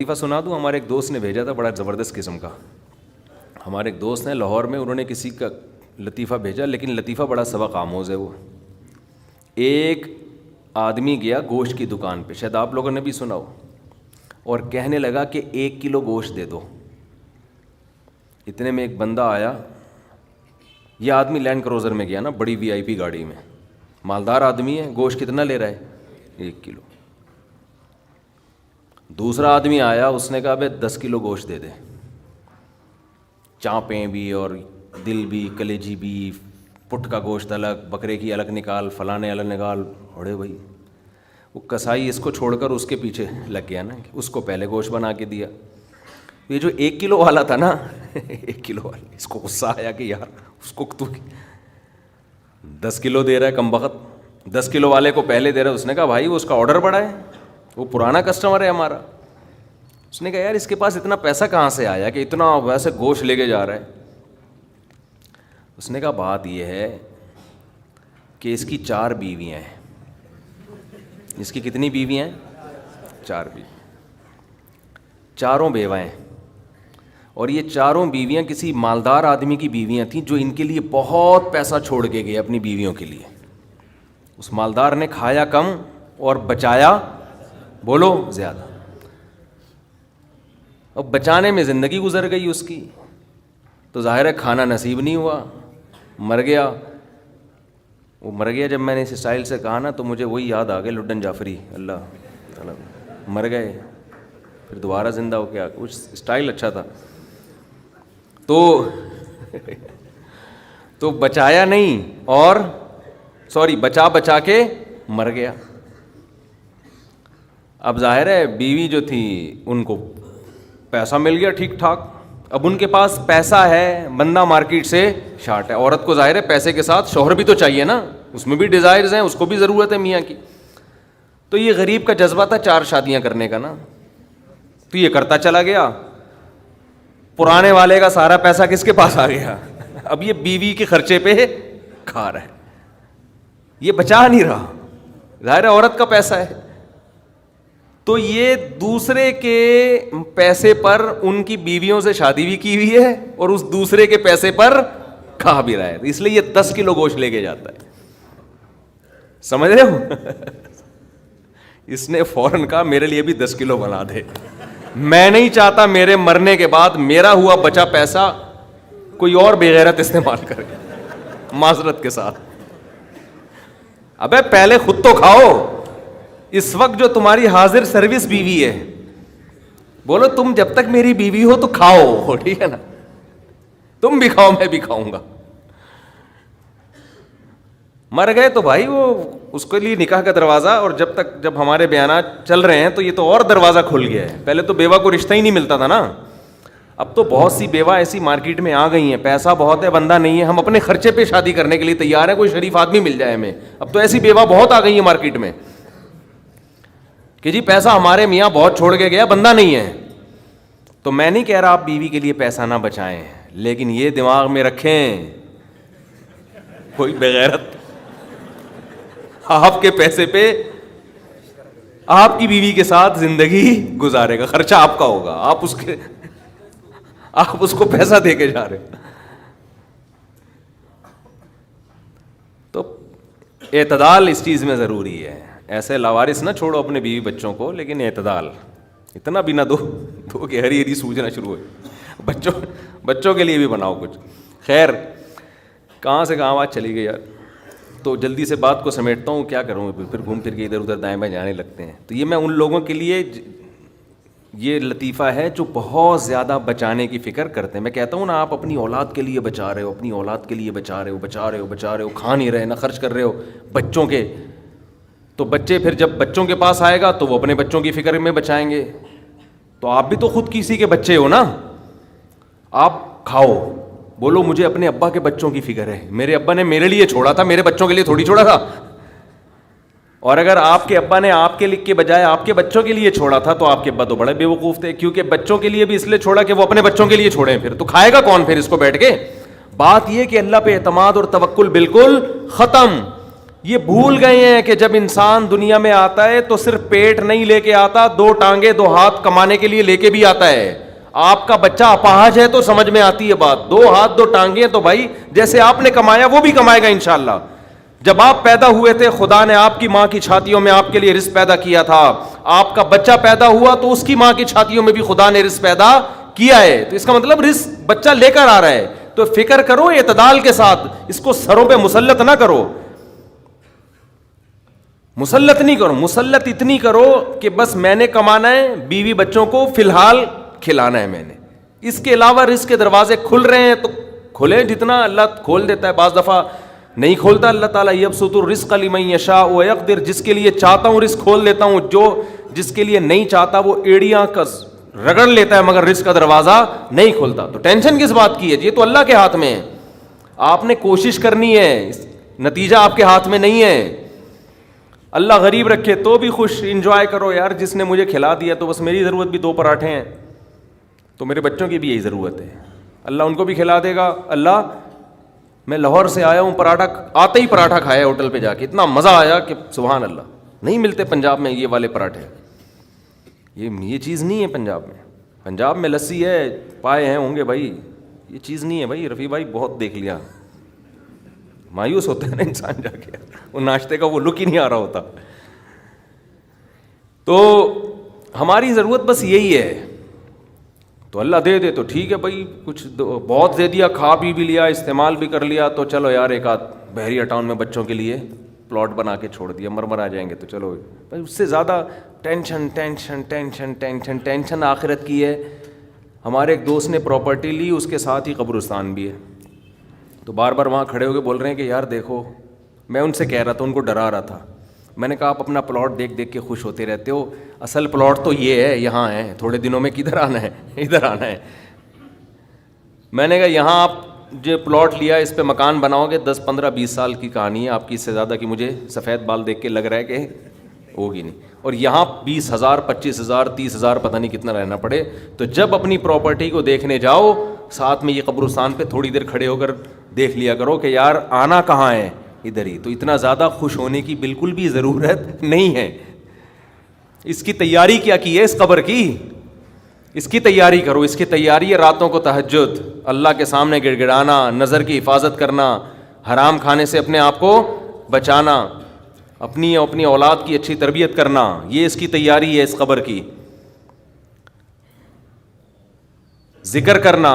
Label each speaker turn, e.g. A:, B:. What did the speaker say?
A: لطیفہ سنا دوں. ہمارے ایک دوست نے بھیجا تھا, بڑا زبردست قسم کا. ہمارے ایک دوست ہیں لاہور میں, انہوں نے کسی کا لطیفہ بھیجا, لیکن لطیفہ بڑا سبق آموز ہے. وہ ایک آدمی گیا گوشت کی دکان پہ, شاید آپ لوگوں نے بھی سنا ہو, اور کہنے لگا کہ 1 کلو گوشت دے دو. اتنے میں ایک بندہ آیا. یہ آدمی لینڈ کروزر میں گیا نا, بڑی VIP گاڑی میں, مالدار آدمی ہے. گوشت کتنا لے رہا ہے؟ 1 کلو. دوسرا آدمی آیا, اس نے کہا بھائی 10 کلو گوشت دے دے, چانپیں بھی اور دل بھی, کلیجی بھی, پٹ کا گوشت الگ, بکرے کی الگ نکال, فلانے الگ نکال. اڑے بھائی, وہ کسائی اس کو چھوڑ کر اس کے پیچھے لگ گیا نا, اس کو پہلے گوشت بنا کے دیا. یہ جو 1 کلو والا تھا نا 1 کلو والا, اس کو غصہ آیا کہ یار اس کو تو 10 کلو دے رہا ہے کم بخت, 10 کلو والے کو پہلے دے رہا ہے. اس نے کہا بھائی وہ اس کا آرڈر بڑا ہے, وہ پرانا کسٹمر ہے ہمارا. اس نے کہا یار اس کے پاس اتنا پیسہ کہاں سے آیا کہ اتنا ویسے گوشت لے کے جا رہا ہے. اس نے کہا بات یہ ہے کہ اس کی 4 بیویاں ہیں. اس کی کتنی بیویاں ہیں؟ 4 بیوی, چاروں بیوہ ہیں. اور یہ چاروں بیویاں کسی مالدار آدمی کی بیویاں تھیں جو ان کے لیے بہت پیسہ چھوڑ کے گئے اپنی بیویوں کے لیے. اس مالدار نے کھایا کم اور بچایا بولو زیادہ. اب بچانے میں زندگی گزر گئی اس کی, تو ظاہر ہے کھانا نصیب نہیں ہوا, مر گیا. وہ مر گیا جب میں نے اس اسٹائل سے کہا نا, تو مجھے وہی یاد آ گیا لڈن جعفری, اللہ تعالیٰ. مر گئے پھر دوبارہ زندہ ہو کے, کچھ اسٹائل اچھا تھا. تو بچایا نہیں, اور بچا کے مر گیا. اب ظاہر ہے بیوی جو تھی ان کو پیسہ مل گیا ٹھیک ٹھاک. اب ان کے پاس پیسہ ہے, بندہ مارکیٹ سے شارٹ ہے. عورت کو ظاہر ہے پیسے کے ساتھ شوہر بھی تو چاہیے نا, اس میں بھی ڈیزائرز ہیں, اس کو بھی ضرورت ہے میاں کی. تو یہ غریب کا جذبہ تھا 4 شادیاں کرنے کا نا, تو یہ کرتا چلا گیا. پرانے والے کا سارا پیسہ کس کے پاس آ گیا؟ اب یہ بیوی کے خرچے پہ کھا رہا ہے, یہ بچا نہیں رہا. ظاہر ہے عورت کا پیسہ ہے, تو یہ دوسرے کے پیسے پر ان کی بیویوں سے شادی بھی کی ہوئی ہے, اور اس دوسرے کے پیسے پر کھا بھی رہا ہے. اس لیے یہ 10 کلو گوشت لے کے جاتا ہے. سمجھ رہے ہو؟ اس نے فوراً کہا میرے لیے بھی 10 کلو بنا دے. میں نہیں چاہتا میرے مرنے کے بعد میرا ہوا بچا پیسہ کوئی اور بے غیرت استعمال کرے, معذرت کے ساتھ. ابے پہلے خود تو کھاؤ. اس وقت جو تمہاری حاضر سروس بیوی ہے, بولو تم جب تک میری بیوی ہو تو کھاؤ, ٹھیک ہے نا, تم بھی کھاؤ میں بھی کھاؤں گا. مر گئے تو بھائی وہ اس کے لیے نکاح کا دروازہ, اور جب ہمارے بیانات چل رہے ہیں تو یہ تو اور دروازہ کھل گیا ہے. پہلے تو بیوہ کو رشتہ ہی نہیں ملتا تھا نا, اب تو بہت سی بیوہ ایسی مارکیٹ میں آ گئی ہیں, پیسہ بہت ہے, بندہ نہیں ہے, ہم اپنے خرچے پہ شادی کرنے کے لیے تیار ہیں, کوئی شریف آدمی مل جائے ہمیں. اب تو ایسی بیوہ بہت آ گئی ہیں مارکیٹ میں کہ جی پیسہ ہمارے میاں بہت چھوڑ کے گیا, بندہ نہیں ہے. تو میں نہیں کہہ رہا آپ بیوی کے لیے پیسہ نہ بچائیں, لیکن یہ دماغ میں رکھیں کوئی بغیرت آپ کے پیسے پہ آپ کی بیوی کے ساتھ زندگی گزارے گا, خرچہ آپ کا ہوگا, آپ اس کو پیسہ دے کے جا رہے. تو اعتدال اس چیز میں ضروری ہے. ایسے لاوارث نہ چھوڑو اپنے بیوی بچوں کو, لیکن اعتدال, اتنا بھی نہ دو کہ ہری ہری سوجنا شروع ہو. بچوں کے لیے بھی بناؤ کچھ. خیر, کہاں سے کہاں بات چلی گئی یار. تو جلدی سے بات کو سمیٹتا ہوں, کیا کروں, پھر گھوم پھر کے ادھر ادھر دائیں بائیں جانے لگتے ہیں. تو یہ میں ان لوگوں کے لیے یہ لطیفہ ہے جو بہت زیادہ بچانے کی فکر کرتے ہیں. میں کہتا ہوں نا, آپ اپنی اولاد کے لیے بچا رہے ہو, اپنی اولاد کے لیے بچا رہے ہو, کھا نہیں رہے, نہ خرچ کر رہے ہو بچوں کے, تو بچے پھر جب بچوں کے پاس آئے گا تو وہ اپنے بچوں کی فکر میں بچائیں گے. تو آپ بھی تو خود کسی کے بچے ہو نا, آپ کھاؤ, بولو مجھے اپنے ابا کے بچوں کی فکر ہے, میرے ابا نے میرے لیے چھوڑا تھا, میرے بچوں کے لیے تھوڑی چھوڑا تھا. اور اگر آپ کے ابا نے آپ کے لکھ کے بجائے آپ کے بچوں کے لیے چھوڑا تھا, تو آپ کے ابا تو بڑے بے وقوف تھے, کیونکہ بچوں کے لیے بھی اس لیے چھوڑا کہ وہ اپنے بچوں کے لیے چھوڑیں. پھر تو کھائے گا کون پھر اس کو بیٹھ کے؟ بات یہ کہ اللہ پہ اعتماد اور توکل بالکل ختم. یہ بھول گئے ہیں کہ جب انسان دنیا میں آتا ہے تو صرف پیٹ نہیں لے کے آتا, 2 ٹانگیں 2 ہاتھ کمانے کے لیے لے کے بھی آتا ہے. آپ کا بچہ اپاہج ہے تو سمجھ میں آتی ہے بات, 2 ہاتھ 2 ٹانگیں تو بھائی جیسے آپ نے کمایا وہ بھی کمائے گا انشاءاللہ. جب آپ پیدا ہوئے تھے خدا نے آپ کی ماں کی چھاتیوں میں آپ کے لیے رزق پیدا کیا تھا, آپ کا بچہ پیدا ہوا تو اس کی ماں کی چھاتیوں میں بھی خدا نے رزق پیدا کیا ہے. تو اس کا مطلب رزق بچہ لے کر آ رہا ہے. تو فکر کرو اعتدال کے ساتھ, اس کو سروں پہ مسلط نہ کرو, مسلط نہیں کرو, مسلط اتنی کرو کہ بس میں نے کمانا ہے, بیوی بچوں کو فی الحال کھلانا ہے میں نے, اس کے علاوہ رزق کے دروازے کھل رہے ہیں تو کھلے, جتنا اللہ کھول دیتا ہے, بعض دفعہ نہیں کھولتا اللہ تعالیٰ. یبسط الرزق لمن یشاء ویقدر, جس کے لیے چاہتا ہوں رزق کھول دیتا ہوں, جو جس کے لیے نہیں چاہتا وہ ایڑیاں رگڑ لیتا ہے مگر رزق کا دروازہ نہیں کھولتا. تو ٹینشن کس بات کی ہے, یہ تو اللہ کے ہاتھ میں ہے. آپ نے کوشش کرنی ہے, نتیجہ آپ کے ہاتھ میں نہیں ہے. اللہ غریب رکھے تو بھی خوش, انجوائے کرو یار, جس نے مجھے کھلا دیا تو بس میری ضرورت بھی 2 پراٹھے ہیں تو میرے بچوں کی بھی یہی ضرورت ہے, اللہ ان کو بھی کھلا دے گا. اللہ میں لاہور سے آیا ہوں, پراٹھا آتے ہی پراٹھا کھایا ہوٹل پہ جا کے, اتنا مزہ آیا کہ سبحان اللہ, نہیں ملتے پنجاب میں یہ والے پراٹھے. یہ چیز نہیں ہے پنجاب میں. پنجاب میں لسی ہے, پائے ہیں ہوں گے بھائی, یہ چیز نہیں ہے بھائی. رفیع بھائی بہت دیکھ لیا, مایوس ہوتا ہے نا انسان جا کے, وہ ناشتے کا وہ لک ہی نہیں آ رہا ہوتا. تو ہماری ضرورت بس یہی ہے. تو اللہ دے دے تو ٹھیک ہے بھائی, کچھ بہت دے دیا, کھا پی بھی لیا, استعمال بھی کر لیا, تو چلو یار ایک آدھ بحریہ ٹاؤن میں بچوں کے لیے پلاٹ بنا کے چھوڑ دیا, مرمر آ جائیں گے تو چلو بھائی. اس سے زیادہ tension tension tension tension tension آخرت کی ہے. ہمارے ایک دوست نے پراپرٹی لی, اس کے ساتھ ہی قبرستان بھی ہے, تو بار بار وہاں کھڑے ہو کے بول رہے ہیں کہ یار دیکھو, میں ان سے کہہ رہا تھا, ان کو ڈرا رہا تھا, میں نے کہا آپ اپنا پلاٹ دیکھ دیکھ کے خوش ہوتے رہتے ہو, اصل پلاٹ تو یہ ہے, یہاں ہے, تھوڑے دنوں میں کدھر آنا ہے, ادھر آنا ہے. میں نے کہا یہاں آپ جو پلاٹ لیا اس پہ مکان بناؤ گے 10 15 20 سال کی کہانی ہے آپ کی, اس سے زیادہ کی مجھے سفید بال دیکھ کے لگ رہا ہے کہ ہوگی نہیں. اور یہاں 20,000 25,000 30,000 پتہ نہیں کتنا رہنا پڑے. تو جب اپنی پراپرٹی کو دیکھنے جاؤ, ساتھ میں یہ قبرستان پہ تھوڑی دیر کھڑے ہو کر دیکھ لیا کرو کہ یار آنا کہاں ہے, ادھر ہی. تو اتنا زیادہ خوش ہونے کی بالکل بھی ضرورت نہیں ہے. اس کی تیاری کیا کی ہے اس قبر کی, اس کی تیاری کرو. اس کی تیاری ہے راتوں کو تہجد, اللہ کے سامنے گڑ گڑانا, نظر کی حفاظت کرنا, حرام کھانے سے اپنے آپ کو بچانا, اپنی اولاد کی اچھی تربیت کرنا. یہ اس کی تیاری ہے اس قبر کی. ذکر کرنا,